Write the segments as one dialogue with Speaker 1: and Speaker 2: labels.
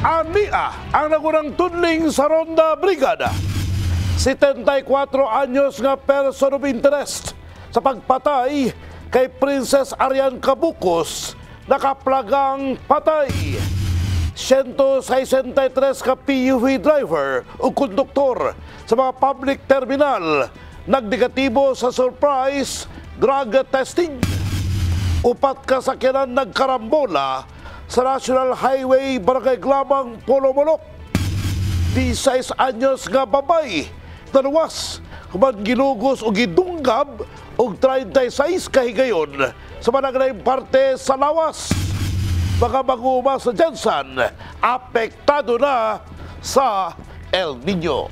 Speaker 1: Ania ang nagunang tudling sa Ronda Brigada. 74 anyos nga person of interest sa pagpatay kay Princess Arian Cabukos nakaplagang patay. 163 ka PUV driver o konduktor sa mga public terminal nagnegatibo sa surprise drug testing. Upat ka sakyanan nagkarambola sa National Highway Barangay Glamang, Polomolok. 16 anyos nga babay naluwas human gilugos o gidunggab og 36 kahigayon sa managrayng parte sa lawas. Mga mag-uuma sa Jensen apektado na sa El Nino.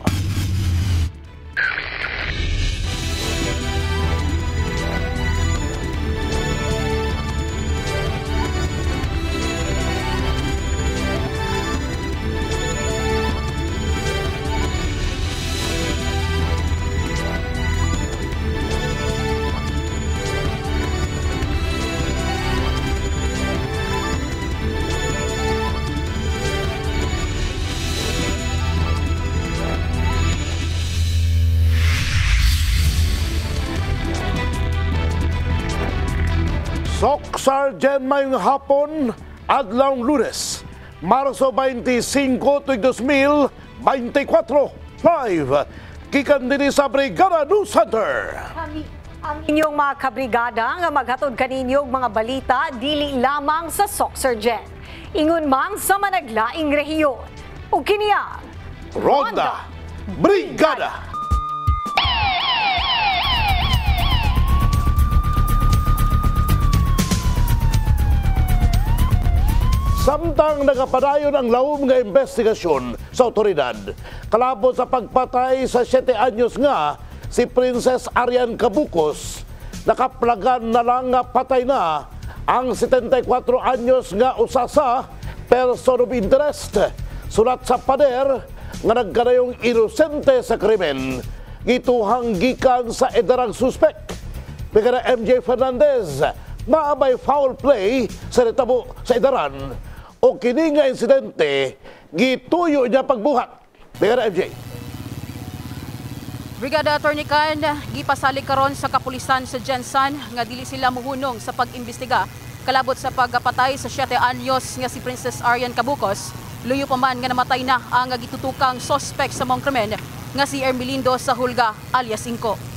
Speaker 1: Sok Sergeant mayong hapon, adlawng Lunes, Marso 25, 2024, live, kikan din sa Brigada News Center.
Speaker 2: Ang inyong mga kabrigada nga maghatod kaninyong mga balita dili lamang sa Sok Sergeant. Ingon man sa managlaing rehiyon. O kiniya,
Speaker 1: Ronda Brigada. Samtang nagapadayon ang lawom nga investigasyon sa otoridad, kalabot sa pagpatay sa 7 anyos nga si Princess Arian Cabukos, nakaplagan na lang nga patay na ang 74 anyos nga usasa person of interest. Sulat sa pader nga nagkanayong inosente sa krimen, gituhang gikan sa edarang suspek. Pagkana MJ Fernandez, maabay foul play sa retabo sa edaran o kini nga insidente gituyo niya pagbuhat. Brigada MJ.
Speaker 3: Brigada Attorney Can, gipasali karon sa kapulisan sa Jensen nga dili sila muhunong sa pag-imbestiga kalabot sa pagpatay sa 7 anyos nga si Princess Arian Cabukos. Luyo pa man nga namatay na ang gitutukang suspect sa mong krimen nga si Ermelindo Sahulga alias Inko.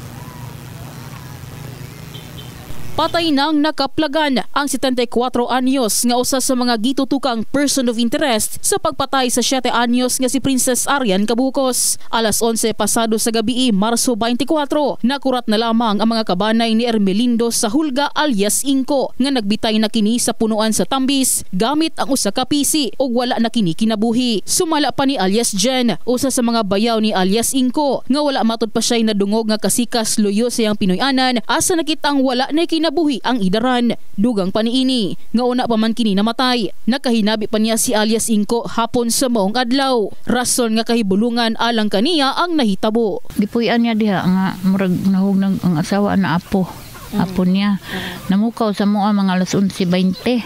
Speaker 3: Patay nang nakaplagan ang 74 anyos nga usa sa mga gitutukang person of interest sa pagpatay sa 7 anyos nga si Princess Arian Cabukos. Alas 11 pasado sa gabi, Marso 24, nakurat na lamang ang mga kabanay ni Ermelindo Sahulga alias Inko nga nagbitay na kini sa punuan sa Tambis gamit ang usa ka PC ug wala na kini kinabuhi. Sumala pa ni alias Jen, usa sa mga bayaw ni alias Inko nga wala matud pa siya nadungog nga kasikas luyo sa iyang Pinoyanan asa nakitang wala na kinabuhi ang idaran. Dugang pa niini nga una pa man kini namatay. Nakahinabi pa niya si alias Inko hapon sa maong adlaw. Rason nga kahibulungan alang kaniya ang nahitabo.
Speaker 4: Gipuy-an niya diha nga murag nahug ng ang asawa na apo. Apo niya. Namukaw sa mga alas 11:20.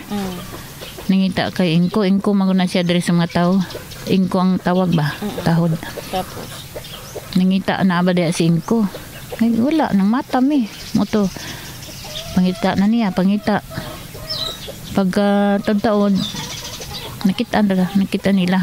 Speaker 4: Nangita kay Inko maguna siya diri sa mga tao. Inko ang tawag ba? Tahod.
Speaker 3: Tapos
Speaker 4: nangita na ba diha si Inko? Ay wala nang mata mi. Moto pangita na niya, pangita. Pagka-taon, nakita nila.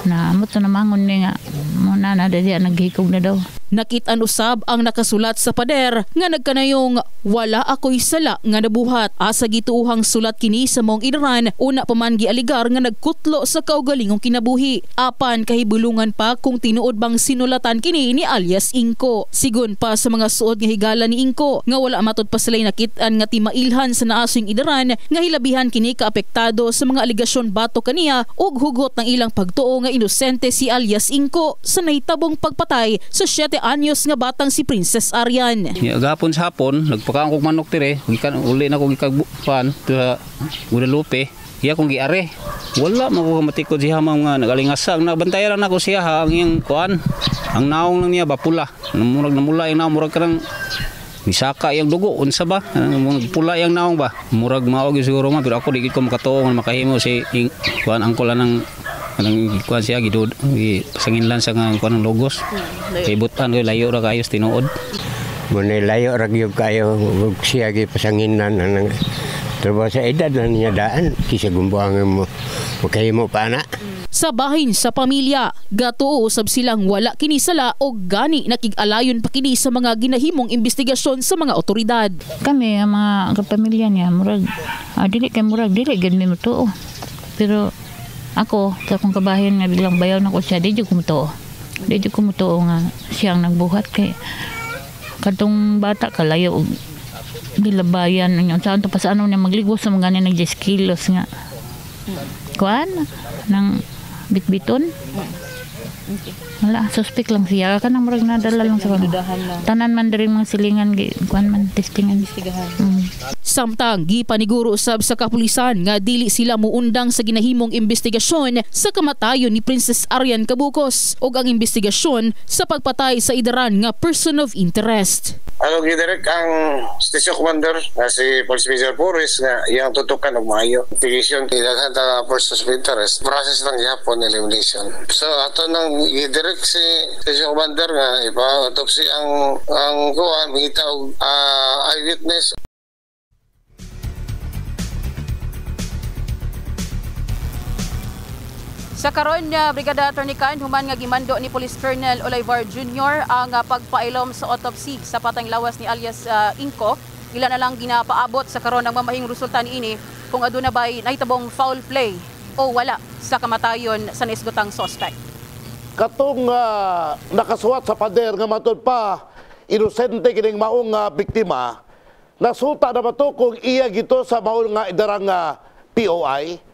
Speaker 4: Na moto na mangon niya nga, muna na diya naghikog na daw.
Speaker 3: Nakit-an usab ang nakasulat sa pader nga nagkanayong wala ako'y sala nga nabuhat. Asa gituuhang sulat kini sa mong idaran, una pa man gialigar nga nagkutlo sa kaugalingong kinabuhi. Apan kahibulungan pa kung tinuod bang sinulatan kini ni alias Inko. Sigon pa sa mga suod nga higala ni Inko nga wala matud pa sila'y nakit-an nga timailhan sa naasong idaran nga hilabihan kini kaapektado sa mga aligasyon bato kaniya ug hugot ng ilang pagtuo nga inosente si alias Inko sa nahitabong pagpatay sa 7 anyos nga batang si Princess Arian.
Speaker 5: Gapon sa hapon, nagpakaon kong manok tire, uli na kong ikagbukan sa Guadalupe. Iya kong giare. Wala mo ko matikod siya mga nagalingasag. Nabantayan lang ako siya ang iyang kuan. Ang naong lang niya ba pula. Namula yung naong murag karang misaka yung dugo. Unsa ba? Pula yung naong ba? Murag maog yung siguro ma. Pero ako di ko makatuong makahimo si kuan angkola ng Kanang kuan siya gidud pasanginlan sa nga kuan ng logos. Kay butan ko layo ra kayo sa tinuod.
Speaker 6: Muna layo ra gyud kayo ug siya gi pasanginan nang trabaho sa edad na niya daan kisa gumbuangan mo okay mo pa na.
Speaker 3: Sa bahin sa pamilya, gatuo usab silang wala kini sala o gani nakig-alayon pa kini sa mga ginahimong investigasyon sa mga otoridad.
Speaker 4: Kami ang mga kapamilya niya murag dili gid mi mutuo. Pero ako sa akong kabahin nga biglang bayaw na ko siya di jud ko mutuo nga siyang nagbuhat kay kadtong bata kalayo og gilabayan ang saan to pasano niya magligwas sa mga nag 10 kilos nga kuan nang bitbiton. Wala, suspect lang siya. Kanang murag nadala lang sa tanan man diri mga silingan kuan man testingan.
Speaker 3: Samtang gipaniguro usab sa kapulisan nga dili sila muundang sa ginahimong investigasyon sa kamatayon ni Princess Arian Cabukos ug ang investigasyon sa pagpatay sa idaran nga person of interest.
Speaker 7: Gidirect ang station commander nga si Police Major Pores nga iyang tutukan og maayo. Investigation kailangan ta person of interest. Process ng yapon elimination. So ato nang gidirect si station commander nga ipa-autopsy ang kuan mangita og eyewitness.
Speaker 3: Sa karon nga Brigada Attorney Kan human nga gimando ni Police Colonel Olivar Jr. ang pagpailom sa autopsy sa patayng lawas ni alias Inko. Ila na lang ginapaabot sa karon ang mamahing resulta niini kung aduna bay nahitabong foul play o wala sa kamatayon sa naisgotang suspect.
Speaker 1: Katong nakasuwat sa pader nga matod pa inosente kining maong biktima, nasuta na ba to kung iya gito sa maong nga idarang POI?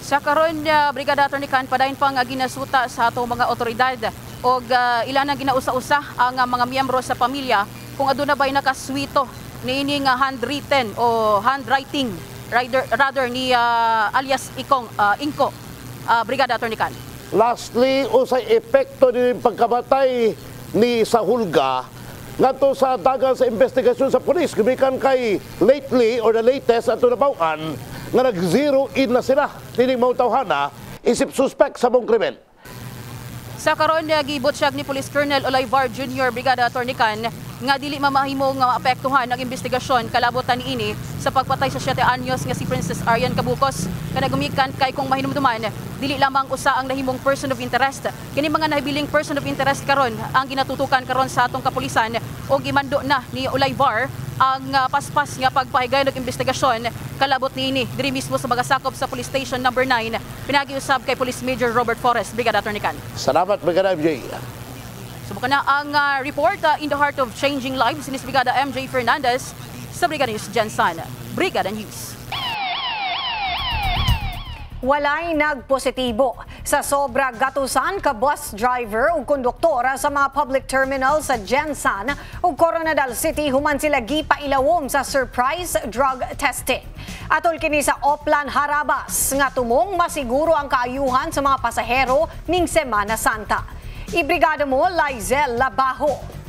Speaker 3: Sa karon Brigada Attorney Kan padayon pa nga ginasuta sa atong mga otoridad og ilan ang ginausa-usa ang mga miyembro sa pamilya kung aduna bay nakaswito niini nga handwritten o handwriting rather ni alias Inko. Brigada Attorney Kan.
Speaker 1: Lastly, usay epekto din pagkamatay ni Sahulga ngadto sa dagan sa investigasyon sa pulis gumikan kay lately or the latest ato nabawaan nga nag-zero in na sila dining mao tawhana isip suspect sa mong krimen.
Speaker 3: Sa karon gibutyag ni Police Colonel Olivar Jr. Brigada Attorney Kan nga dili mamahimo nga maapektuhan ang investigasyon kalabotan niini sa pagpatay sa 7 anyos nga si Princess Arian Cabukos kana gumikan kay kung mahinumduman dili lamang usa ang nahimong person of interest kini mga nahibiling person of interest karon ang ginatutukan karon sa atong kapulisan o gimando na ni Olivar ang paspas nga pagpahigay ng investigasyon kalabot niini diri mismo sa magasakop sa Police Station number 9 pinagiusab kay Police Major Robert Forrest. Brigada Attorney Kan.
Speaker 1: Salamat Brigada MJ.
Speaker 3: Subukan na ang report in the heart of changing lives ni Brigada MJ Fernandez sa Brigada News Jensen. Brigada News.
Speaker 2: Walay nagpositibo sa sobra gatusan ka bus driver ug konduktor sa mga public terminal sa Jensen ug Coronadal City human sila gipailawom sa surprise drug testing. Atol kini sa Oplan Harabas nga tumong masiguro ang kaayuhan sa mga pasahero ning Semana Santa. Ibrigada mo Laizel Labajo.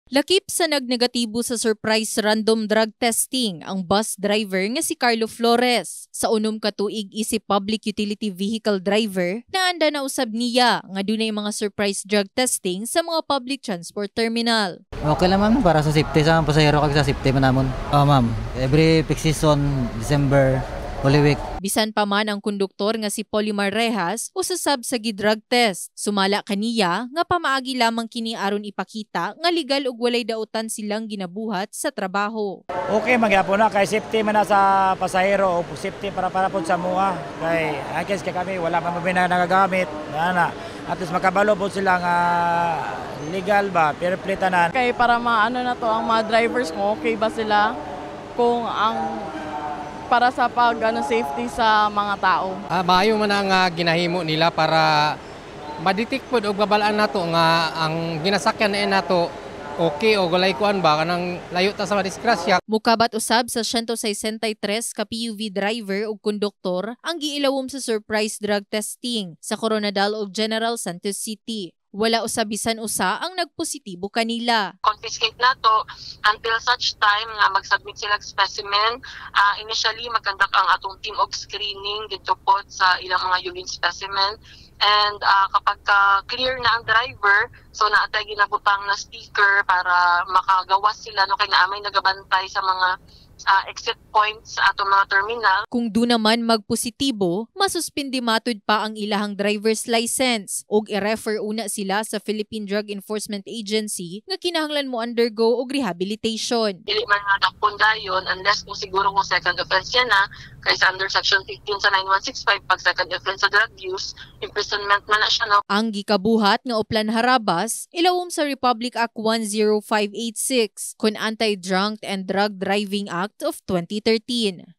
Speaker 8: Lakip sa nagnegatibo sa surprise random drug testing ang bus driver nga si Carlo Flores. Sa unom ka tuig isip public utility vehicle driver, naanda na usab niya nga dunay mga surprise drug testing sa mga public transport terminal.
Speaker 9: Okay lang ma'am, para sa safety sa pasahero kag sa safety man namon. Ma'am, every peak season, December, Holy Week.
Speaker 8: Bisan pa man ang konduktor nga si Polymar Rejas usasab sa gi-drug test. Sumala kaniya nga pamaagi lamang kini aron ipakita nga legal ug walay dautan silang ginabuhat sa trabaho.
Speaker 10: Okay magyapon na kay safety man na sa pasahero o safety para pod sa mua. Kay akis kay kami wala man na nagagamit. Ana. At least makabalo po sila nga legal ba, fair play tanan.
Speaker 11: Kay para maano na to ang mga drivers mo, okay ba sila kung ang para sa safety sa mga tao.
Speaker 12: Maayo man ang ginahimo nila para ma-detect pod og babalaan nato nga ang ginasakyan na nato okay o walay kuan ba kanang layo ta sa madisgrasya.
Speaker 8: Mukabat usab sa 163 ka PUV driver ug konduktor ang giilawom sa surprise drug testing sa Coronadal ug General Santos City. Wala usabisan usa ang nagpositibo kanila.
Speaker 13: Confiscate na to until such time nga mag-submit sila specimen. Initially, magkandak ang atong team of screening dito po sa ilang mga urine specimen. And kapag clear na ang driver, so naatay ginabutang na sticker para makagawas sila no kay naamay nagabantay sa mga exit points sa atong mga terminal.
Speaker 8: Kung do naman magpositibo, masuspindi matud pa ang ilahang driver's license ug i-refer una sila sa Philippine Drug Enforcement Agency nga kinahanglan mo undergo og rehabilitation.
Speaker 13: Dili man nga dakpon dayon unless kung siguro kung second offense yan na kaysa under section 15 sa 9165 pag second offense sa drug use, imprisonment man na siya. No?
Speaker 8: Ang gikabuhat nga Oplan Harabas ilawom sa Republic Act 10586 kun Anti-Drunk and Drug Driving Act of 2013.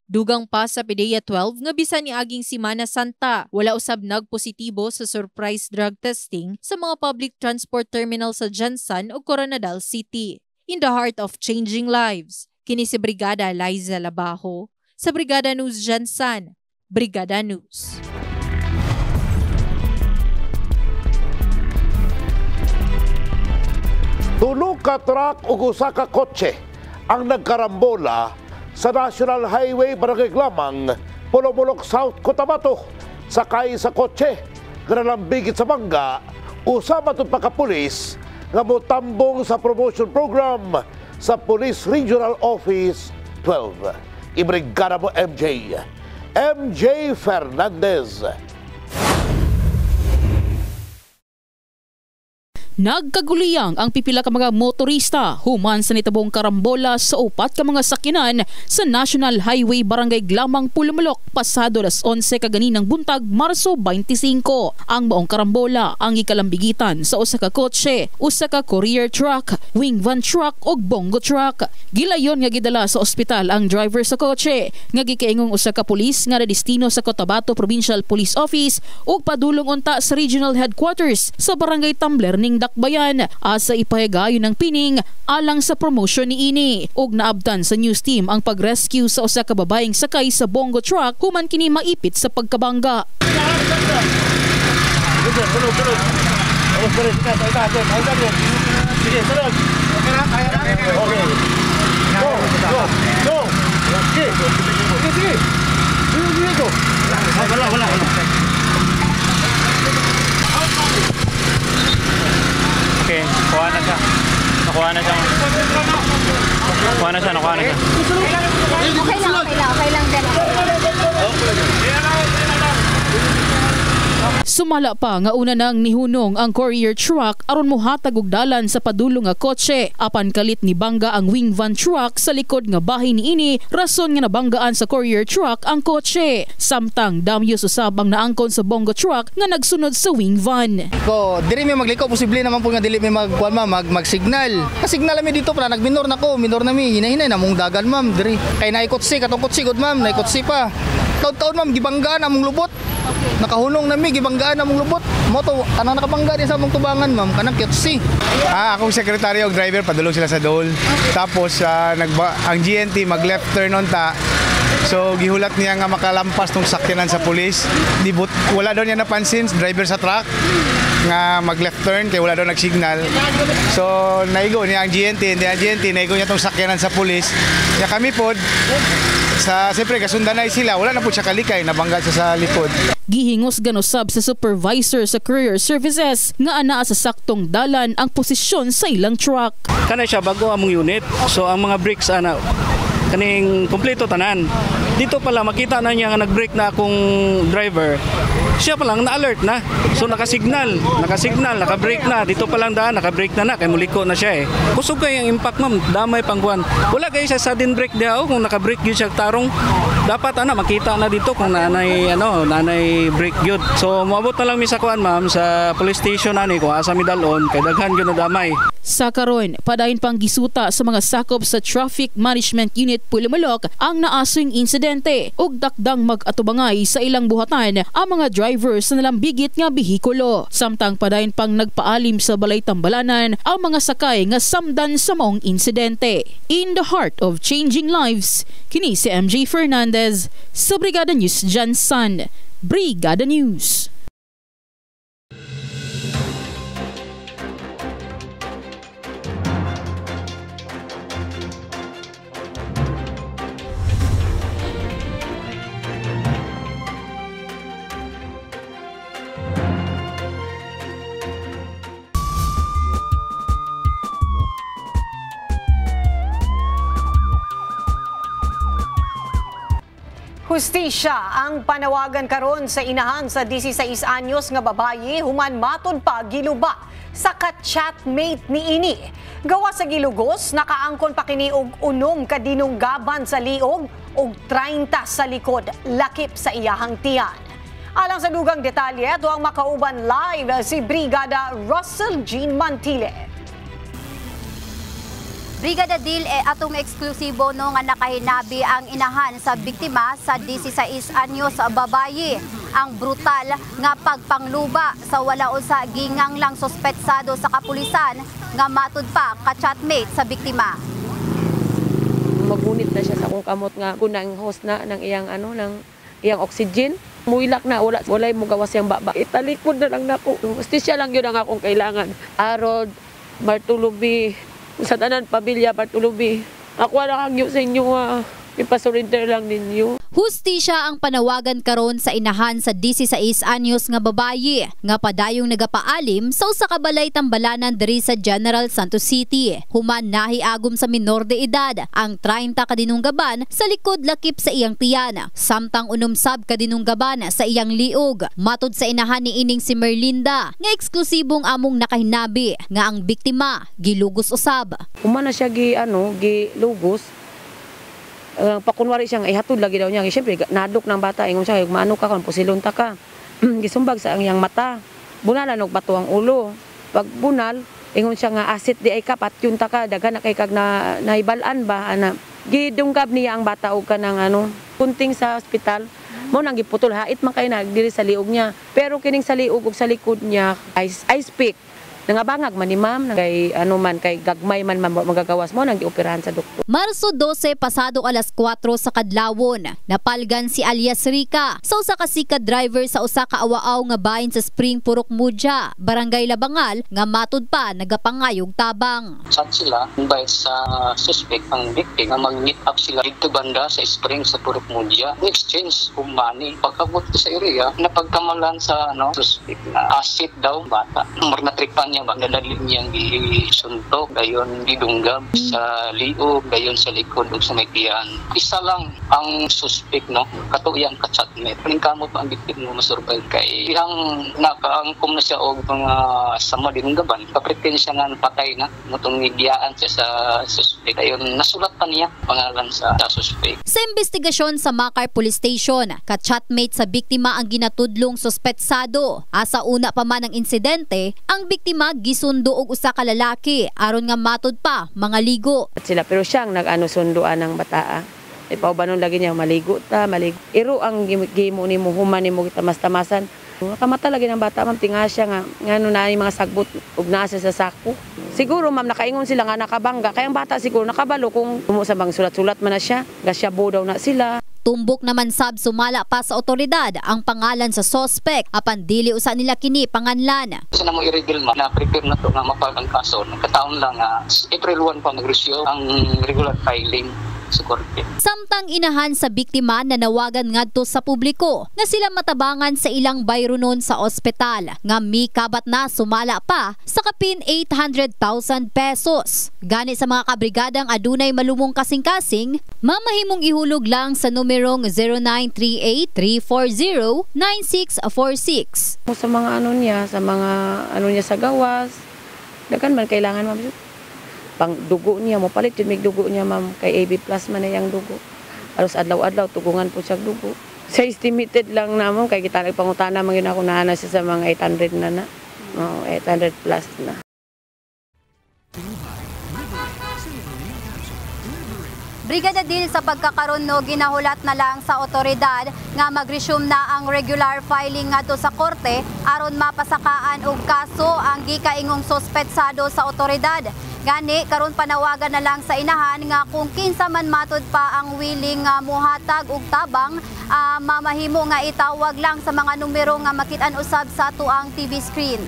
Speaker 8: Dugang pa sa PDEA 12 nga bisan ni aging Semana Santa, wala usab nagpositibo sa surprise drug testing sa mga public transport terminal sa Jansan ug Coronadal City. In the heart of changing lives, kini si Brigada Liza Labajo sa Brigada News Jansan, Brigada News.
Speaker 1: Tulo ka truck ug usa ka kotse ang nagkarambola sa National Highway Barangay Glamang, Pulomolok South, Cotabato. Sakay sa kotse nga nalambigit sa bangga, usama itong pagkapulis nga motambong sa promotion program sa Police Regional Office 12. Ibrigada mo MJ Fernandez.
Speaker 3: Nagkaguliyang ang pipila ka mga motorista human sa nitabong karambola sa upat ka mga sakyanan sa National Highway Barangay Glamang, Pulomolok pasado las 11 kaganinang buntag Marso 25. Ang maong karambola ang ikalambigitan sa usa ka kotse, usa ka courier truck, wing van truck ug bongo truck. Gilayon nga gidala sa ospital ang driver sa kotse nga gikaingong usa ka pulis nga nadestino sa Cotabato Provincial Police Office ug padulong unta sa Regional Headquarters sa Barangay Tumbler ning Dakbayan asa ipahigayon ng pining alang sa promotion ni ini ug naabtan sa news team ang pag-rescue sa usa ka babaeng sakay sa bongo truck human kini maipit sa pagkabangga.
Speaker 14: Okay, kuha na siya. Nakuha na siya.
Speaker 2: Okay lang din.
Speaker 3: Sumala pa nga una nang nihunong ang courier truck aron mohatag og dalan sa padulong nga kotse apan kalit ni bangga ang wing van truck sa likod nga bahay niini rason nga nabanggaan sa courier truck ang kotse samtang damyos usab ang naangkon sa bongo truck nga nagsunod sa wing van.
Speaker 15: Ko diri mi magliko posible naman po nga dili mi magkuan magsignal. Ka-signal mi dito para nagminor na mi hinahinay na mong dagan ma'am diri. Kay naikotsi katong kotsi gud ma'am, naikotsi pa. Taon-taon ma'am gibanggaan among lubot. Nakahunong nami gibanggaan among lubot. Mo to kanang nakabangga din sa among tubangan ma'am kanang kotsi.
Speaker 16: Akong sekretaryo ug driver padulong sila sa Dole. Tapos ang GNT mag left turn on ta. So gihulat niya nga makalampas tong sakyanan sa pulis. Wala daw niya napansin driver sa truck nga mag left turn kay wala daw nagsignal. So naigo niya ang GNT, naigo niya tong sakyanan sa pulis. Ya kami pod siyempre kasundanay sila, wala na po siya kalikay, nabangga siya sa likod.
Speaker 3: Gihingos ganosab sa supervisor sa courier services nga anaa sa saktong dalan ang posisyon sa ilang truck.
Speaker 14: Kanay siya bago among unit, so ang mga brakes kaning kompleto tanan. Dito pala makita na niya nga nag-brake na akong driver. Siya pa lang na-alert na. So nakasignal, naka-brake na. Dito pa lang daan, naka-brake na kay muliko na siya eh. Kusog kay ang impact ma'am, damay pangguan. Wala kay sa sudden brake daw kung naka-brake yun siya tarong. Dapat makita na dito kung nanay brake yun. So maabot na lang mi sa kuan ma'am sa police station ani kung asa mi dalon kay daghan gyud na damay.
Speaker 3: Sa karon, padayon pang gisuta sa mga sakop sa Traffic Management Unit Pulomolok ang naasong insidente ug dakdang mag-atubangay sa ilang buhatan ang mga drivers na nalambigit nga behikulo. Samtang padayon pang nagpaalim sa Balay Tambalanan ang mga sakay nga samdan sa maong insidente. In the heart of changing lives, kini si MJ Fernandez sa Brigada News Jansan. Brigada News.
Speaker 2: Hustisya ang panawagan karon sa inahan sa 16 anyos nga babayi human matud pa giluba sa ka-chatmate ni ini. Gawa sa gilugos, nakaangkon pa kini og 6 ka dinunggaban sa liog ug 30 sa likod lakip sa iyahang tiyan. Alang sa dugang detalye, ito ang makauban live si Brigada Russell Jean Mantile.
Speaker 17: Brigada Dil atong eksklusibo no nga nakahinabi ang inahan sa biktima sa 16 anyos babayi. Ang brutal nga pagpangluba sa wala usa gingang lang suspetsado sa kapulisan nga matud pa ka-chatmate sa biktima.
Speaker 18: Magunit na siya sa akong kamot nga kunang host na ng iyang ng iyang oxygen. Muilak na walay mo gawas yang baba. Italikod na lang nako. Hustisya lang yun ang akong kailangan. Harold Martulubi sa tanan pamilya Bartulubi. Ako na hangyo sa inyo ipasurinder lang ninyo.
Speaker 17: Hustisya ang panawagan karon sa inahan sa 16 anyos nga babayi nga padayong nagapaalim sa usa ka balay tambalanan diri sa General Santos City. Human nahiagom sa minor de edad ang 30 ka dinunggaban sa likod lakip sa iyang tiyan, samtang unumsab ka dinunggaban sa iyang liog. Matud sa inahan ni ining si Merlinda nga eksklusibong among nakahinabi nga ang biktima gilugos usab.
Speaker 18: Human na siya gilugos. Pakunwari siyang ihatod lagi daw niya. Siyempre, nadok ng bata. Ingon siya, maano ka kung pusilon ta ka. Gisumbag sa iyang mata. Bunalan og bato ang ulo. Pag bunal, ingon siya nga asit di ay ka, patyun ta ka. Daghan na kay kag na naibalaan ba. Gidunggab niya ang bata og kanang kunting sa ospital. Mo nang giputol hait man kay diri sa liog niya. Pero kining sa liog ug sa likod niya, ice pick. Nangabangag man ni ma'am, kay kay gagmay man magagawas mo nang gioperahan sa doktor.
Speaker 17: Marso 12 pasado alas 4 sa kadlawon, napalgan si alias Rica sa usa ka sikat driver sa usa ka awaaw nga bahin sa Spring Purok Mudya, Barangay Labangal nga matud pa nagapangayog tabang.
Speaker 19: Chat sila invite sa suspect ang victim nga mag-meet up sila dito banda sa Spring sa Purok Mudya. Exchange kung money. Pagkabot sa area, napagkamalan sa suspect na acid daw bata. Marnatripan niya magdadalhin niyang gisuntok, gayon didunggab sa liog, gayon sa likod ug sa may tiyan. Isa lang ang suspect katuyang ka-chatmate. Kamot ang victim mo masurvive kay ihang nakaangkom na siya og mga sama dinunggaban. Kapretensya nga patay na mutong nidiyaan siya sa suspect. Gayon nasulat pa niya pangalan sa suspect.
Speaker 17: Sa investigasyon sa Makar Police Station, ka-chatmate sa biktima ang ginatudlong suspetsado. Asa una pa man ang insidente, ang biktima gisundo og usa ka lalaki aron nga matud pa mga ligo.
Speaker 18: Sila pero siyang sunduan ng bata. Ipaubanon lagi niya maligo. Iro ang gimo nimo human nimo tamas-tamasan. Nakamata lagi ng bata ma'am tinga siya nga ngano na mga sagbot ug naa sa sako. Siguro ma'am nakaingon sila nga nakabangga kay ang bata siguro nakabalo kung sa bang sulat-sulat man na siya. Gasyabo daw na sila.
Speaker 17: Tumbok naman sab sumala pa sa otoridad ang pangalan sa suspect apan dili usa nila kini panganlan.
Speaker 19: Sa namo i-reveal na prepare na to nga mapag ang kaso. Nagkataon lang April 1 pa mag-resume ang regular filing sa korte.
Speaker 17: Samtang inahan sa biktima na nawagan ngadto sa publiko nga sila matabangan sa ilang bayronon sa ospital nga mikabat na sumala pa sa kapin 800,000 pesos. Gani sa mga kabrigadang adunay malumong kasing-kasing, mamahimong ihulog lang sa numerong 0938-340-9646.
Speaker 18: Sa mga niya sa gawas, dagan man kailangan ma'am pang dugo niya mo palit yung dugo niya ma'am kay AB plus man na yung dugo. Alos adlaw-adlaw tugungan po siya dugo. Sa estimated lang namon kay kita nagpangutana man gyud ako nahana siya sa mga 800 na. 800 plus na.
Speaker 17: Brigada Dil sa pagkakaroon ginahulat na lang sa otoridad nga mag-resume na ang regular filing ngadto sa korte aron mapasakaan og kaso ang gikaingong suspetsado sa otoridad. Gani karon panawagan na lang sa inahan nga kung kinsa man matud pa ang willing nga muhatag og tabang, mamahimo nga itawag lang sa mga numero nga makit-an usab sa atuang TV screen.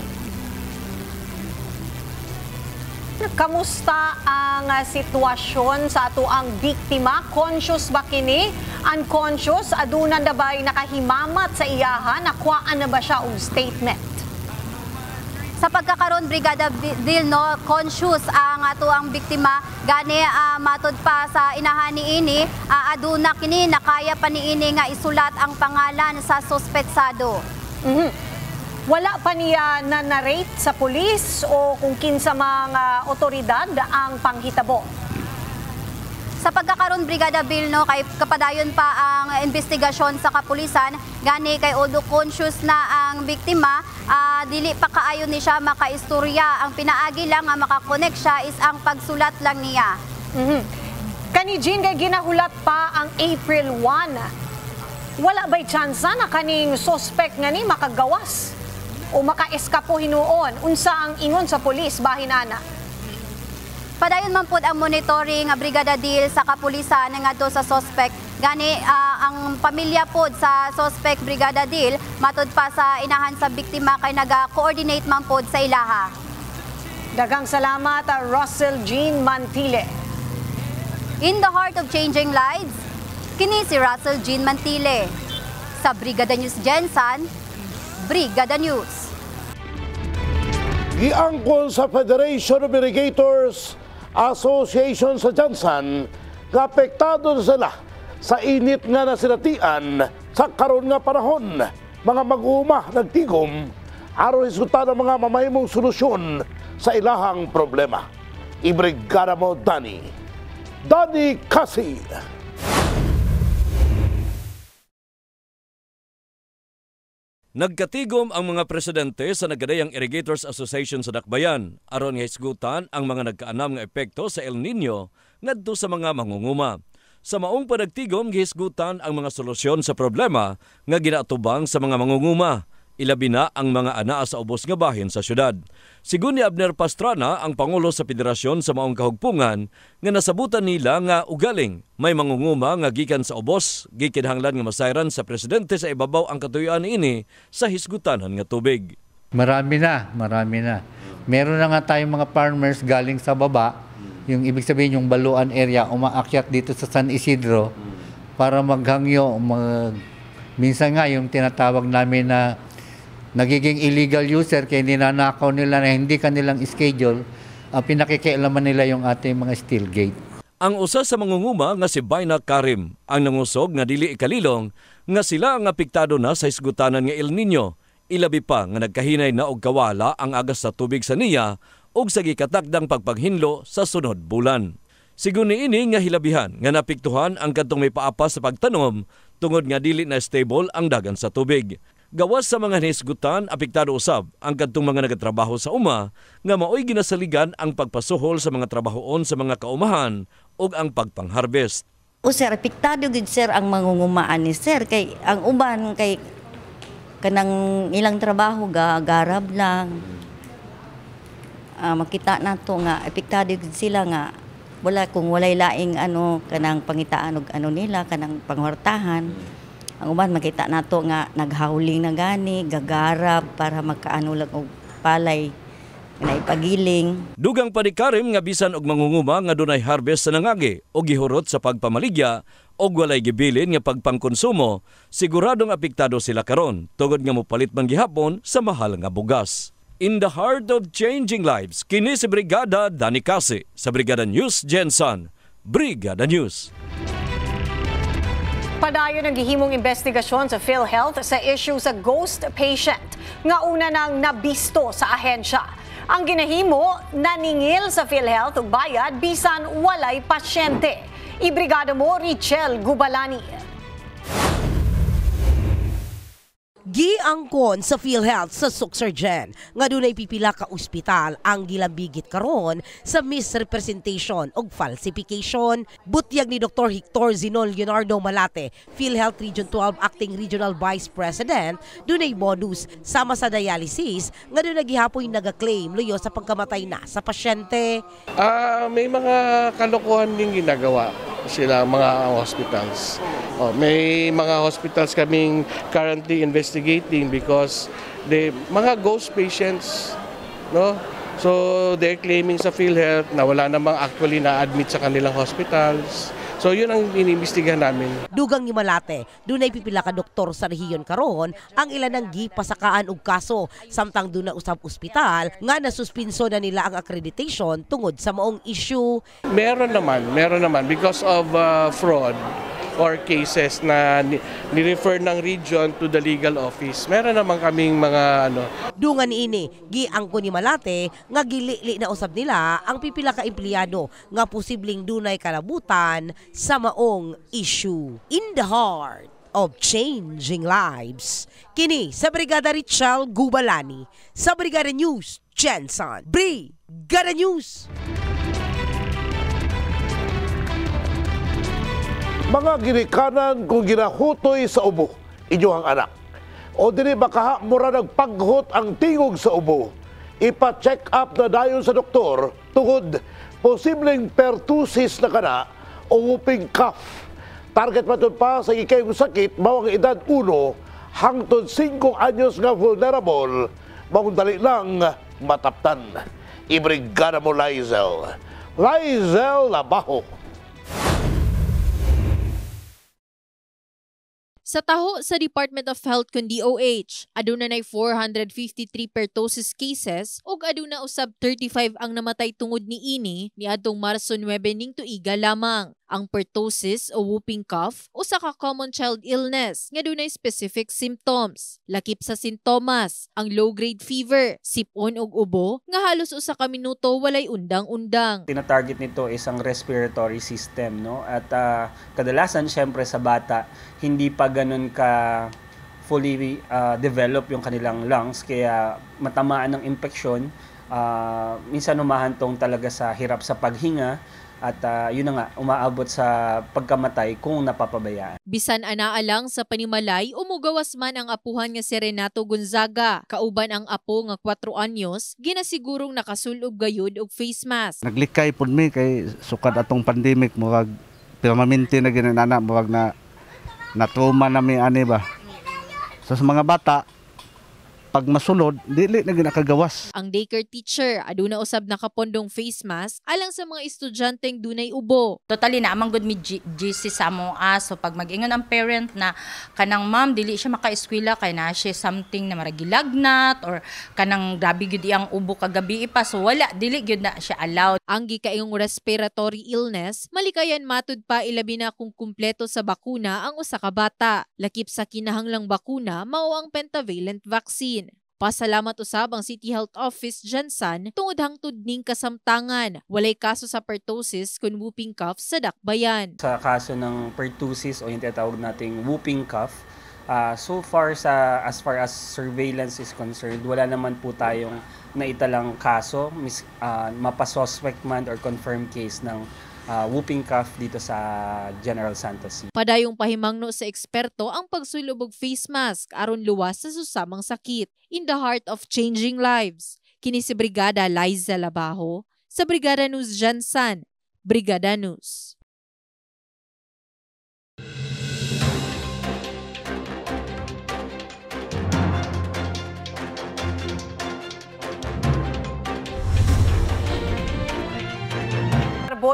Speaker 2: Kamusta ang sitwasyon sa atuang biktima? Conscious ba kini? Unconscious? Aduna na ba'y nakahimamat sa iyahan? Nakuhaan na ba siya og statement?
Speaker 17: Sa pagkakaroon, Brigada Dil, no, conscious ang ato ang biktima, gani matod pa sa inahan ni ini, aduna kini nakaya pa ni ini nga isulat ang pangalan sa suspetsado.
Speaker 2: Wala pa niya na-narrate sa pulis o kung kinsa mga otoridad ang panghitabo.
Speaker 17: Sa pagkakaroon, Brigada Bill, no, kay kapadayon pa ang investigasyon sa kapulisan, gani kay although conscious na ang biktima, dili pa kaayon ni siya makaistorya. Ang pinaagi lang nga makakonek siya is ang pagsulat lang niya.
Speaker 2: Kani Jean, kay ginahulat pa ang April 1. Wala ba'y tsansa na kaning suspect nga ni makagawas o maka-eskapo hinuon? Unsa ang ingon sa pulis bahin ana?
Speaker 17: Padayon man pod ang monitoring Brigada Dil sa kapulisan ngadto sa suspect. Gani ang pamilya pod sa suspect, Brigada Dil, matod pa sa inahan sa biktima kay naga-coordinate man pod sa ilaha.
Speaker 2: Daghang salamat Russell Jean Mantile.
Speaker 17: In the heart of changing lives, kini si Russell Jean Mantile. Sa Brigada News Gensan, Brigada News.
Speaker 1: Giangkol sa Federation of Irrigators Association sa Jansan nga apektado na sila sa init nga nasinatian sa karon nga panahon. Mga mag-uuma nagtigom aron hisgutan ang mga mamahimong solusyon sa ilahang problema. Ibrigada mo, Dani Kasi.
Speaker 20: Nagkatigom ang mga presidente sa Nagadayang Irrigators Association sa Dakbayan aron nga hisgutan ang mga nagkaanam nga epekto sa El Nino ngadto sa mga mangunguma. Sa maong panagtigom gihisgutan ang mga solusyon sa problema nga ginaatubang sa mga mangunguma, ilabi na ang mga anaa sa ubos nga bahin sa syudad. Sigun ni Abner Pastrana, ang Pangulo sa Federasyon sa maong kahugpungan, nga nasabutan nila nga ugaling may mangunguma nga gikan sa ubos, gikinhanglan nga masayran sa presidente sa ibabaw ang katuyoan ini sa hisgutanan nga tubig.
Speaker 21: Marami na. Meron na nga tayong mga farmers galing sa baba, yung ibig sabihin yung Baluan area, umaakyat dito sa San Isidro para maghangyo. Minsan nga yung tinatawag namin na nagiging illegal user kaya ninanakaw nila na hindi kanilang schedule, pinakikialaman nila yung ating mga steel gate.
Speaker 20: Ang usa sa mangunguma nga si Baina Karim ang nangusog nga dili ikalilong nga sila ang apektado na sa hisgutanan nga El Nino. Ilabi pa nga nagkahinay na og kawala ang agas sa tubig sa niya ug sa gikatakdang pagpaghinlo sa sunod bulan. Sigun niini nga hilabihan nga napiktuhan ang kadtong may paapas sa pagtanom tungod nga dili na stable ang dagan sa tubig. Gawas sa mga hisgutan, apektado usab ang kadtong mga nagatrabaho sa uma nga maoy ginasaligan ang pagpasuhol sa mga trabahoon sa mga kaumahan ug ang pagpang-harvest.
Speaker 22: O sir, apektado gid sir ang mangungumaan ni sir kay ang uban kay kanang ilang trabaho garab lang. Makita nato nga apektado gid sila nga wala kung walay laing kanang pangitaan og nila kanang pangwartahan. Ang uban makita nato nga naghawling na gani, gagarap para magkaano lang og palay na ipagiling.
Speaker 20: Dugang pa ni Karim nga bisan og mangunguma nga dunay harvest sa nangagi o gihurot sa pagpamaligya og walay gibilin nga pagpangkonsumo, siguradong apektado sila karon tungod nga mopalit man gihapon sa mahal nga bugas. In the heart of changing lives, kini si Brigada Dani Kasi sa Brigada News Gensan. Brigada News.
Speaker 2: Padayon ang gihimong investigasyon sa PhilHealth sa issue sa ghost patient nga una nang nabisto sa ahensya. Ang ginahimo, naningil sa PhilHealth og bayad bisan walay pasyente. Ibrigada mo, Richel Gubalani.
Speaker 23: Giangkon sa PhilHealth sa Suxargen nga dunay pipila ka ospital ang gilambigit karon sa misrepresentation ug falsification. Butyag ni Dr. Hector Zinol Leonardo Malate, PhilHealth Region 12 Acting Regional Vice President, dunay bonus sama sa dialysis nga dunay gihapoy naga-claim luyo sa pagkamatay na sa pasyente.
Speaker 24: May mga kalokohan ding ginagawa sila mga hospitals. May mga hospitals kaming currently investigating because the mga ghost patients, no? So they're claiming sa PhilHealth na wala namang actually na-admit sa kanilang hospitals. So yun ang inimbestigahan namin.
Speaker 23: Dugang ni Malate, dunay pipila ka doktor sa rehiyon karon ang ilan ng gipasakaan og kaso samtang duna usab ospital nga nasuspinso na nila ang accreditation tungod sa maong issue.
Speaker 24: Meron naman because of fraud or cases na ni-refer ng region to the legal office. Meron naman kaming mga
Speaker 23: Dungan ini, giangko ni Malate nga gilili na usab nila ang pipila ka empleyado nga posibleng dunay kalabutan sa maong issue. In the heart of changing lives. Kini sa Brigada Richel Gubalani, sa Brigada News Jensen. Brigada News.
Speaker 1: Mga ginikanan kung ginahutoy sa ubo, inyo ang anak. O dili baka mura nagpaghot ang tingog sa ubo. Ipa-check up na dayon sa doktor tungod posibleng pertussis na kana o whooping cough. Target matod pa sa ikayong sakit, mawang edad 1 hangtod 5 anyos nga vulnerable, mawang dali lang mataptan. Ibrigada mo Lizel Labaho.
Speaker 8: Sa taho sa Department of Health kun DOH, aduna nay 453 pertussis cases ug aduna usab 35 ang namatay tungod niini niadtong Marso 9 ning tuiga lamang. Ang pertussis o whooping cough usa ka common child illness nga dunay specific symptoms. Lakip sa sintomas, ang low-grade fever, sipon ug ubo nga halos usa ka minuto walay undang-undang.
Speaker 4: Tina-target nito isang respiratory system, no? At kadalasan syempre sa bata hindi pa ganun ka fully develop yung kanilang lungs kaya matamaan ng infeksyon, minsan umahantong talaga sa hirap sa paghinga. At yun na nga, umaabot sa pagkamatay kung napapabayaan.
Speaker 8: Bisan anaalang sa panimalay, umugawas man ang apuhan nga si Renato Gonzaga. Kauban ang apo nga 4 anyos, ginasigurong nakasulog gayud og face mask.
Speaker 5: Naglikay pud mi kay sukad atong pandemic murag permanente na ginanana murag na trauma na mi ani ba. So sa mga bata pag masulod, dili na ginakagawas.
Speaker 8: Ang daycare teacher, aduna usab nakapondong face mask alang sa mga estudyanteng dunay ubo.
Speaker 6: Totally na amang good mi GC sa moa. So pag mag-ingon ang parent na kanang ma'am dili siya maka-eskwela kay na siya something na maragilagnat or kanang grabe gyud iyang ubo kagabi pa. So wala dili gyud na siya allowed.
Speaker 8: Ang gikaayong respiratory illness, malikayan matud pa ilabi na kung kumpleto sa bakuna ang usa ka bata. Lakip sa kinahanglang bakuna mao ang pentavalent vaccine. Pasalamat usab ang City Health Office Jensen tungod hangtod ning kasamtangan. Walay kaso sa pertussis kun whooping cough sa Dakbayan.
Speaker 4: Sa kaso ng pertussis o yung tinatawag nating whooping cough, so far as far as surveillance is concerned, wala naman po tayong naitalang kaso, mapasuspect man or confirmed case ng whooping cough dito sa General Santos City.
Speaker 8: Padayong pahimangno sa eksperto ang pagsulubog face mask aron luwas sa susamang sakit. In the heart of changing lives, kini si Brigada Liza Labaho sa Brigada News Jensen. Brigada News.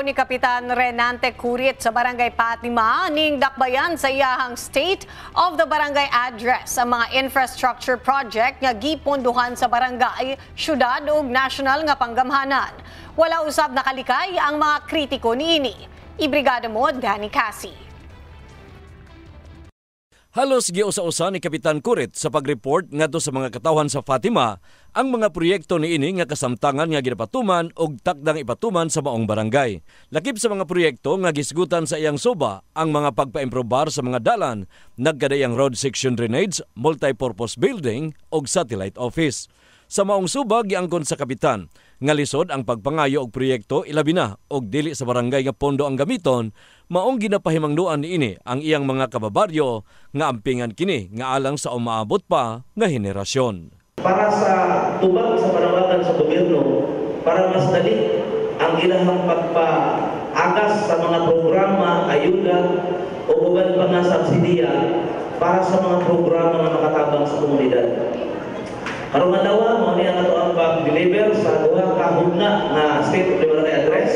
Speaker 2: Ni Kapitan Renante Curit sa Barangay Patima ning Dakbayan sa iyahang State of the Barangay Address ang mga infrastructure project nga giponduhan sa barangay, syudad ug national nga panggamhanan. Wala usab nakalikay ang mga kritiko niini. Ibrigada mo Danny Cassie.
Speaker 20: Halos giusa-usa ni Kapitan Curit sa pag-report ngadto sa mga katawhan sa Fatima ang mga proyekto niini nga kasamtangan nga ginapatuman og takdang ipatuman sa maong barangay. Lakip sa mga proyekto nga gisgutan sa iyang suba ang mga pagpaimprobar sa mga dalan, nagkadayang road section drainage, multi-purpose building og satellite office. Sa maong suba giangkon sa kapitan nga lisod ang pagpangayo og proyekto ilabi na og dili sa barangay nga pondo ang gamiton, maong ginapahimangnuan niini ang iyang mga kababaryo nga ampingan kini nga alang sa umaabot pa nga henerasyon.
Speaker 7: Para sa tubag sa panawagan sa gobyerno, para mas dali ang ilahang pagpaagas sa mga programa, ayuda o uban pa nga subsidiya para sa mga programa nga makatabang sa komunidad. Karong adlaw mo ni ang ato ang pag-deliver sa duha ka hugna nga State of the Barangay Address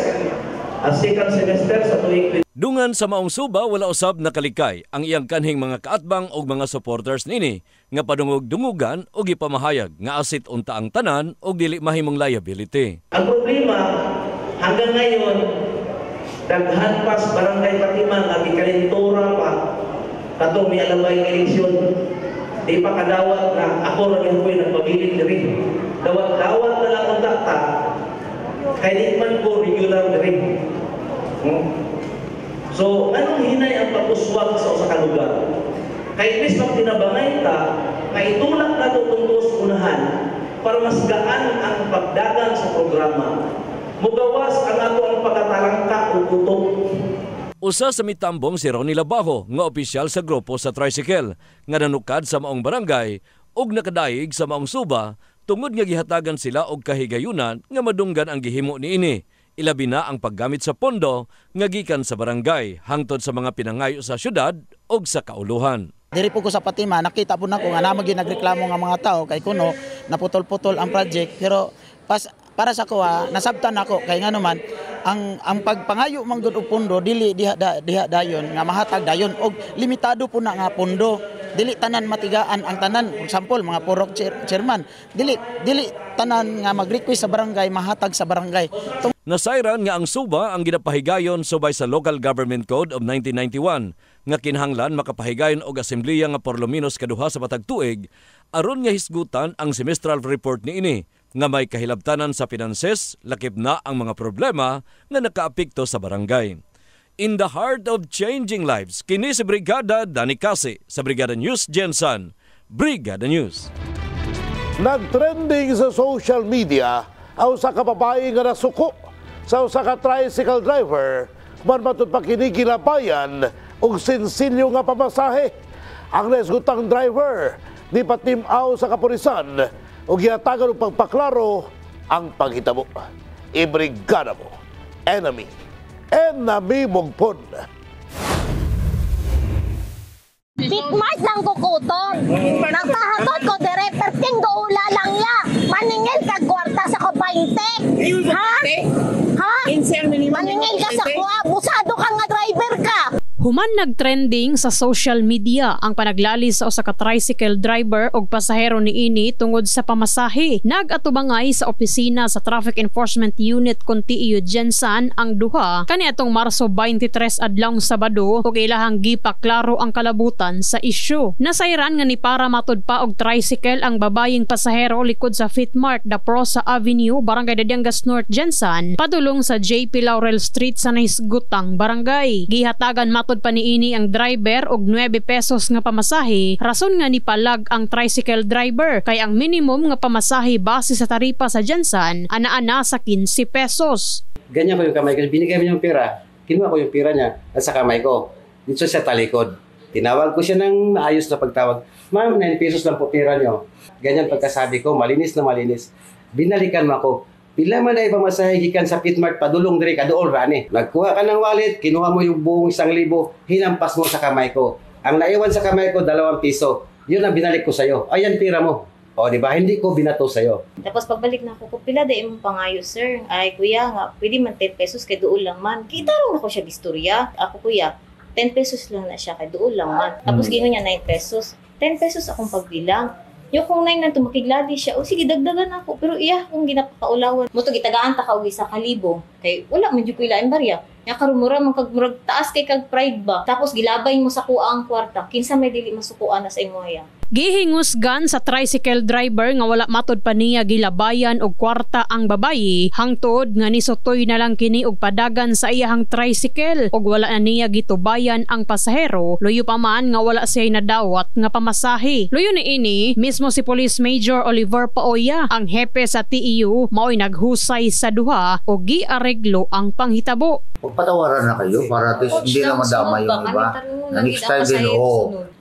Speaker 7: second semester sa tuig.
Speaker 20: Dungan sa maong suba wala usab nakalikay ang iyang kanhing mga kaatbang og mga supporters nini nga padungog-dungugan og ipamahayag nga asit unta ang tanan og dili mahimong liability.
Speaker 7: Ang problema hanggang ngayon daghan pas barangay Fatima nga gikalentura pa katong may alabay nga eleksyon. Di pa kadawat na ako ra gyud ko'y nagpabilit diri. Dawat-dawat na lang unta ta kay di man ko regular diri. So, anong hinay ang paguswag sa usa ka lugar? Kay imbes pag tinabangay ta, maitulak na ito tungkos unahan para mas gaan ang pagdagan sa programa. Mugawas ang ato ang pagkatalangka o utok.
Speaker 20: Usa sa mitambong si Ronnie Labajo nga opisyal sa grupo sa tricycle nga nanukad sa maong barangay ug nakadaig sa maong suba tungod nga gihatagan sila og kahigayunan nga madunggan ang gihimo niini. Ilabi na ang paggamit sa pondo nga gikan sa barangay hangtod sa mga pinangayo sa syudad ug sa kauluhan.
Speaker 9: Diri po ko sa Fatima, nakita po nako nga namagi nagreklamo nga mga tao kay kuno naputol-putol ang project pero para sa kuha nasabtan ako kay nga naman ang pagpangayo man gud og pondo dili diha dayon nga mahatag dayon og limitado po na nga pondo. Dili tanan matigaan ang tanan, for example mga purok chairman, dili tanan nga mag-request sa barangay mahatag sa barangay.
Speaker 20: Nasayran nga ang suba ang ginapahigayon subay sa Local Government Code of 1991 nga kinahanglan makapahigayon og asembleya nga por lo menos kaduha sa matag tuig aron nga hisgutan ang semestral report niini nga may kahilabtanan sa finanses lakip na ang mga problema nga nakaapekto sa barangay. In the heart of changing lives, kini si Brigada Danny Casi sa Brigada News Gensan. Brigada News.
Speaker 1: Nagtrending sa social media ang usa ka babae nga nasuko sa usa ka tricycle driver man matud pa kini gilabayan og sensilyo nga pamasahe. Ang naisgutang driver ni patimaw sa kapulisan ug gihatagan og pagpaklaro ang paghitabo. Ibrigada mo, enemy mugpon.
Speaker 10: Bigmart ng kukuton. Nagpahatod ko dire, perting doula lang ya. Maningil ka kwarta sa ko 20. Ha? Ha? Maningil ka sa kuha, busado ka nga driver ka.
Speaker 11: Human nagtrending sa social media ang panaglalis sa usa ka tricycle driver og pasahero niini tungod sa pamasahe. Nagatubangay sa opisina sa Traffic Enforcement Unit Contiio Gensan ang duha kaniadtong Marso 23 adlawng Sabado ug ilahang gipaklaro ang kalabutan sa isyu. Nasayran nga ni para matud pa og tricycle ang babayeng pasahero likod sa Fitmart Daprosa Avenue, Barangay Dadiangas North, Gensan, padulong sa JP Laurel Street sa nahisgutang barangay. Gihatagan matod pa niini ang driver og 9 pesos nga pamasahe, rason nga ni palag ang tricycle driver kay ang minimum nga pamasahe base sa taripa sa Gensan ana-ana sa 15 pesos.
Speaker 12: Ganyan ko yung kamay ko, binigay mo yung pera, kinuha ko yung pera niya at sa kamay ko, dito sa talikod. Tinawag ko siya ng maayos na pagtawag, ma'am, 9 pesos lang po pera niyo. Ganyan pagkasabi ko, malinis na malinis. Binalikan mo ako. Pila man na ibang masahe gikan sa Fitmart padulong diri kaduol rani. Nagkuha ka ng wallet, kinuha mo yung buong 1,000, hinampas mo sa kamay ko. Ang naiwan sa kamay ko 2 piso. Yun ang binalik ko sa iyo. Ayan pira mo. O di ba hindi ko binato sa iyo.
Speaker 25: Tapos pagbalik na ako, pila day imong pangayo sir. Ay kuya nga, pwede man 10 pesos kay duol lang man. Kita ro na ko siya gistorya. Ako kuya, 10 pesos lang na siya kay duol lang man. Tapos gingon niya 9 pesos. 10 pesos akong pagbilang. Yung kung 9 na tumakigladi siya, o sige, dagdagan ako. Pero iya, kung ginapakaulawan. Muto, gitagaan ta ka og 1,000. Kay wala, medyo pila ang barya. Nga karumura, murag taas kay kag pride ba. Tapos gilabay mo sa kuang kwarta. Kinsa may dili masukuan na sa imoya.
Speaker 11: Gihingusgan sa tricycle driver nga wala matod pa niya gilabayan og kwarta ang babayi hangtod nga nisutoy na lang kini og padagan sa iyahang tricycle og wala na niya gitubayan ang pasahero. Luyo pa man nga wala siya nadawat nga pamasahe. Luyo ni ini mismo si Police Major Oliver Paoya, ang hepe sa TEU, mao'y naghusay sa duha og giareglo ang panghitabo.
Speaker 26: Pagpatawaran na kayo para at least hindi na madama yung iba. Na next time din,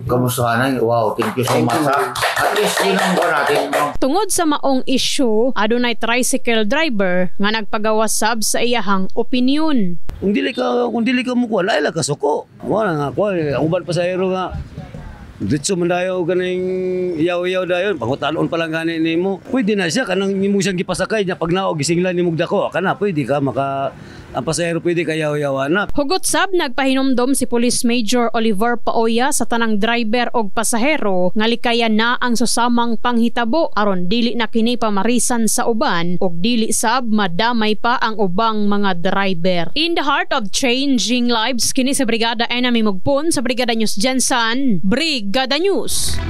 Speaker 26: kamustahanan, wow, thank you so much. At least yun ang natin.
Speaker 11: Tungod sa maong issue, adunay tricycle driver nga nagpagawasab sa iyahang opinyon.
Speaker 27: Kung dili ka mukuha, laila ka suko. Wala nga ko, ang uban pasahero nga. Ditso man dayo ganing iyaw-iyaw dayon, pangutalon pa lang gani nimo. Pwede na siya kanang nimo siyang gipasakay niya pag naog gisinglan nimo dako, kana pwede ka ang pasahero pwede kayaw-yawa na.
Speaker 11: Hugot sab nagpahinomdom si Police Major Oliver Paoya sa tanang driver og pasahero nga likayan na ang susamang panghitabo aron dili na kini pamarisan sa uban og dili sab madamay pa ang ubang mga driver. In the heart of changing lives, kini sa Brigada Enemy Mugpon sa Brigada News Jensen, Brigada News.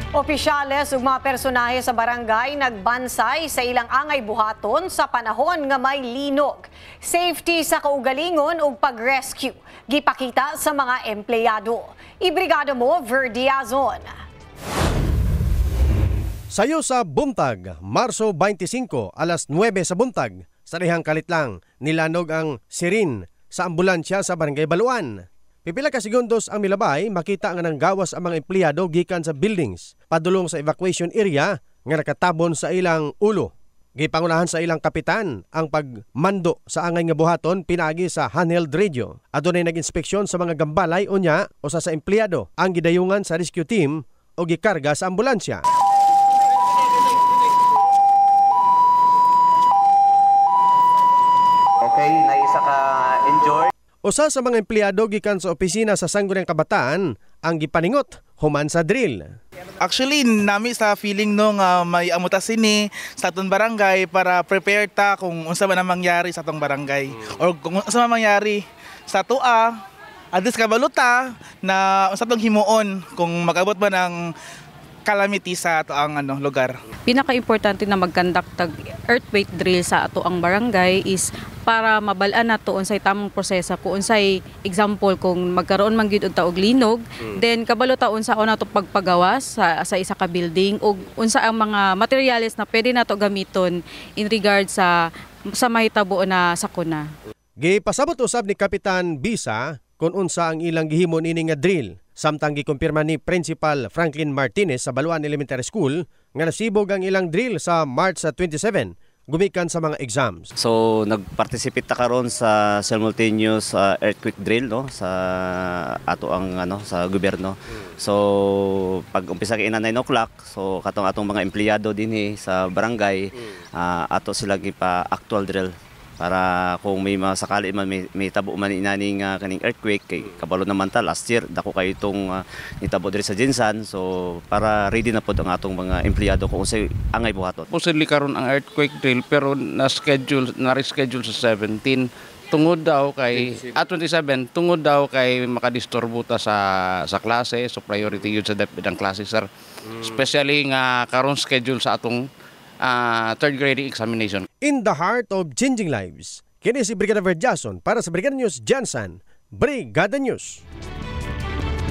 Speaker 2: Opisyales ug mga personahe sa barangay nagbansay sa ilang angay buhaton sa panahon nga may linog. Safety sa kaugalingon ug pag-rescue gipakita sa mga empleyado. Ibrigada mo, Verdiazon.
Speaker 3: Sayo sa buntag, Marso 25, alas 9 sa buntag, sa dihang kalitlang nilanog ang sirin sa ambulansya sa Barangay Baluan. Pipila ka segundos ang milabay, makita nga nang gawas ang mga empleyado gikan sa buildings, padulong sa evacuation area nga nakatabon sa ilang ulo. Gipangunahan sa ilang kapitan ang pagmando sa angay nga buhaton pinagi sa handheld radio. Adunay nag-inspeksyon sa mga gambalay unya o sa empleyado ang gidayungan sa rescue team o gikarga sa ambulansya.
Speaker 13: Okay, naisa ka enjoy.
Speaker 3: Usa sa mga empleyado gikan sa opisina sa Sangguniang Kabataan ang gipaningot human sa drill.
Speaker 14: Actually, nami sa feeling no nga may amuta sini sa atong barangay para prepare ta kung unsa man ang mangyari sa atong barangay or kung unsa man mangyari sa tua at least kabaluta na unsa tong himuon kung mag-abot ba ng calamity sa ato ang lugar.
Speaker 15: Pinaka-importante na mag-conduct tag earthquake drill sa ato ang barangay is para mabalaan nato unsay tamang proseso kung unsay example kung magkaroon man gyud og linog, then kabalo ta unsa nato pagpagawas sa isa ka building ug unsa ang mga materyales na pwede nato gamiton in regard sa mahitabo na sakuna.
Speaker 3: Gipasabot usab ni Kapitan Bisa kung unsa ang ilang gihimo ini nga drill. Samtang gikumpirma ni Principal Franklin Martinez sa Baluan Elementary School nga nasibog ang ilang drill sa March 27 gumikan sa mga exams.
Speaker 16: So nagparticipate ta karon sa simultaneous earthquake drill no sa ato ang sa gobyerno. So pag umpisa kay 9 o'clock, so atong mga empleyado dinhi sa barangay ato sila gipa actual drill para kung may masakali man may tabo man inaning kaning earthquake kay kabalo naman ta last year dako kay itong nitabo diri sa Jensen, so para ready na pod ang atong mga empleyado kung unsay angay buhaton.
Speaker 18: Posibleng karon ang earthquake drill pero na-reschedule sa 17 tungod daw kay 27 tungod daw kay makadisturbo ta sa klase, so priority yun sa ang klase sir. Especially nga karon schedule sa atong third grade examination.
Speaker 3: In the heart of changing lives, kini si Brigada Verdiazon para sa Brigada News Jensen, Brigada News.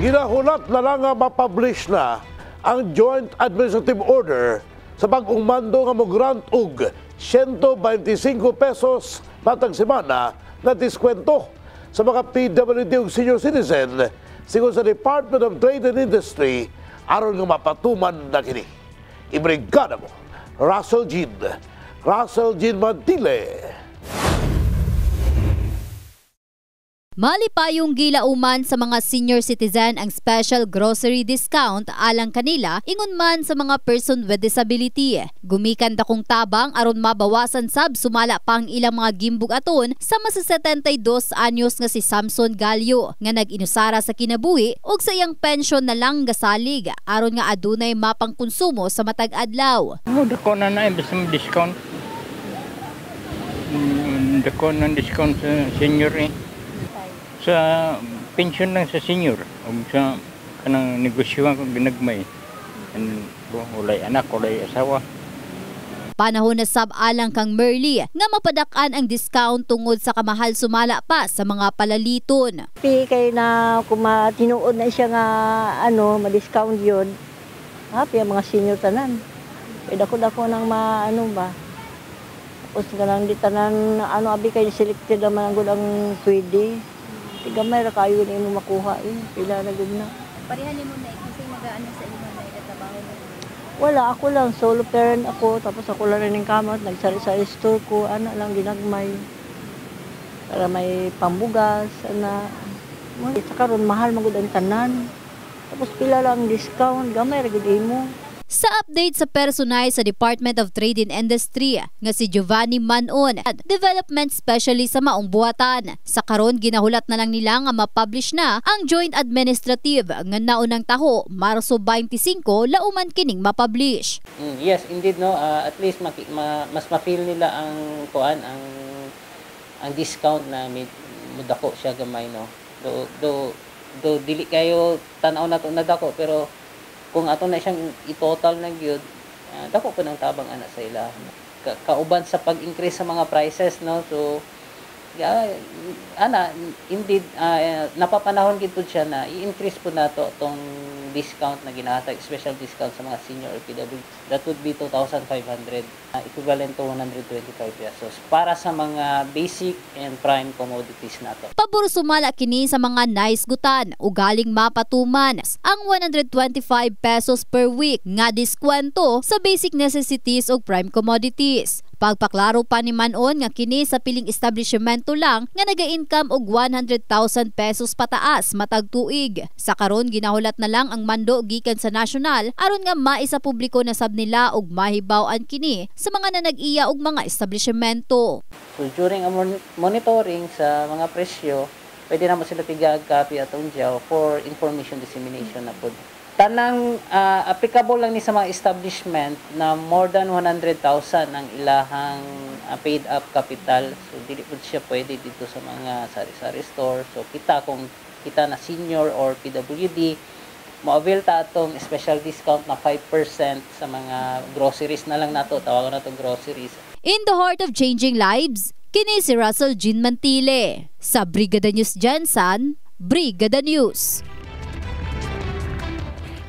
Speaker 1: Ginahulat na lang nga mapublish na ang Joint Administrative Order sa bagong mando nga mo-grant og 125 pesos matag semana na diskwento sa mga PWD ug senior citizen sigon sa Department of Trade and Industry aron nga mapatuman na kini. Ibrigada mo Russell Jean Mantile.
Speaker 17: Malipayong gilauman sa mga senior citizen ang special grocery discount alang kanila ingon man sa mga person with disability. Gumikan dakong tabang aron mabawasan sab sumala pang ilang mga gimbug aton sa mas 72 anyos nga si Samson Gallo nga nag-inusara sa kinabuhi ug sa iyang pension na lang gasalig aron nga adunay mapang konsumo sa matag adlaw.
Speaker 19: Dako na imbes na discount. Dako na discount sa senior sa pension lang sa senior o sa kanang negosyo kung ginagmay walay anak, walay asawa.
Speaker 17: Panahon na sab-alang kang Merly nga mapadak-an ang discount tungod sa kamahal sumala pa sa mga palaliton.
Speaker 28: Kay na kung tinuod na siya nga ma-discount yun, happy ang mga senior tanan. Kaya dako-dako nang ba. Tapos ganang di tanan abi kay selected naman ang pwede. Gamay ra kayo ni mo makuha pila na gud na.
Speaker 17: Pareha nimo na kasi nagaano sa imo na trabaho mo.
Speaker 28: Wala, ako lang solo parent ako tapos ako lang ning kamot nagsari-sari store ko lang ginagmay. Para may pambugas sa karon mahal magud ang tanan. Tapos pila lang discount gamay ra gud imo.
Speaker 17: Sa update sa personay sa Department of Trade and Industry nga si Giovanni Manon, Development Specialist sa Maong Buhatan. Sa karon ginahulat na lang nila nga ma-publish na ang Joint Administrative nga naunang taho Marso 25 lauman kining ma-publish.
Speaker 4: Yes, indeed no, at least mas ma-feel nila ang ang discount na mudako siya gamay no. Do dili kayo tan-aw na to na dako pero kung ato na siyang i-total na gyud, dako po ng tabang ana sa ila. Kauban sa pag-increase sa mga prices no. So indeed napapanahon gid pud siya na i-increase po nato tong discount na ginahatag, special discount sa mga senior or PW. That would be 2,500, equivalent to 125 pesos para sa mga basic and prime commodities nato.
Speaker 17: Pabor sumala kini sa mga naisgutan o galing mapatuman ang 125 pesos per week nga diskwento sa basic necessities o prime commodities. Pagpaklaro pa ni Manon nga kini sa piling establishmento lang nga naga-income og 100,000 pesos pataas matag tuig. Sa karon ginahulat na lang ang mando gikan sa nasyonal aron nga maisa publiko na sab nila og mahibaw-an kini sa mga nanag-iya og mga establishmento.
Speaker 4: So during ang monitoring sa mga presyo, pwede na mo sila tigag-copy atong jaw for information dissemination na pod. Tanang applicable lang ni sa mga establishment na more than 100,000 ang ilahang paid up capital. So dili pud siya pwede dito sa mga sari-sari store. So kung kita na senior or PWD, mo-avail ta atong special discount na 5% sa mga groceries na lang nato, tawagan nato groceries.
Speaker 17: In the heart of changing lives, kini si Russell Jean Mantile. Sa Brigada News Jensen, Brigada News.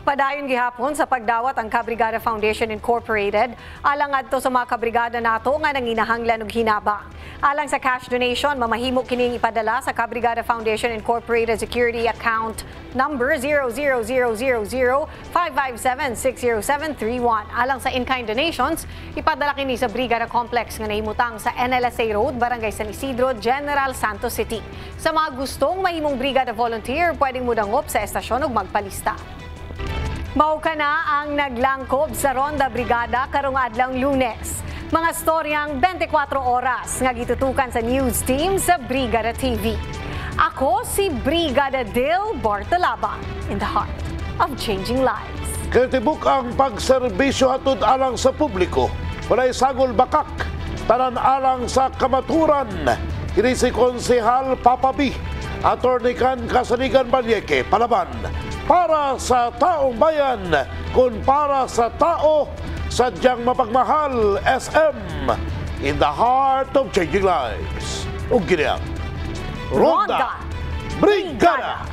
Speaker 2: Padayon gihapon sa pagdawat ang Kabrigada Foundation Incorporated alang adto sa mga kabrigada nato nga nanginahanglan og hinaba. Alang sa cash donation, mamahimo kining ipadala sa Kabrigada Foundation Incorporated Security Account number 00005576071. Alang sa in-kind donations, ipadala kini sa Brigada Complex nga nahimutang sa NLSA Road, Barangay San Isidro, General Santos City. Sa mga gustong mahimong Brigada Volunteer, pwedeng mudangop sa estasyon ug magpalista. Mao na ang naglangkob sa Ronda Brigada karong adlawng Lunes. Mga storyang 24 oras nga gitutukan sa news team sa Brigada TV. Ako si Brigada Dil Bartalaba in the heart of changing lives.
Speaker 1: Kitibuk ang pagserbisyo hatod alang sa publiko. Walay sagol bakak, tanan alang sa kamaturan. Kini si Konsehal Papa B, Attorney Kan Kasanigan Balyeke, palaban. Para sa taong bayan, kung para sa tao, sadyang mapagmahal, SM, in the heart of changing lives. Ug Ronda Brigada.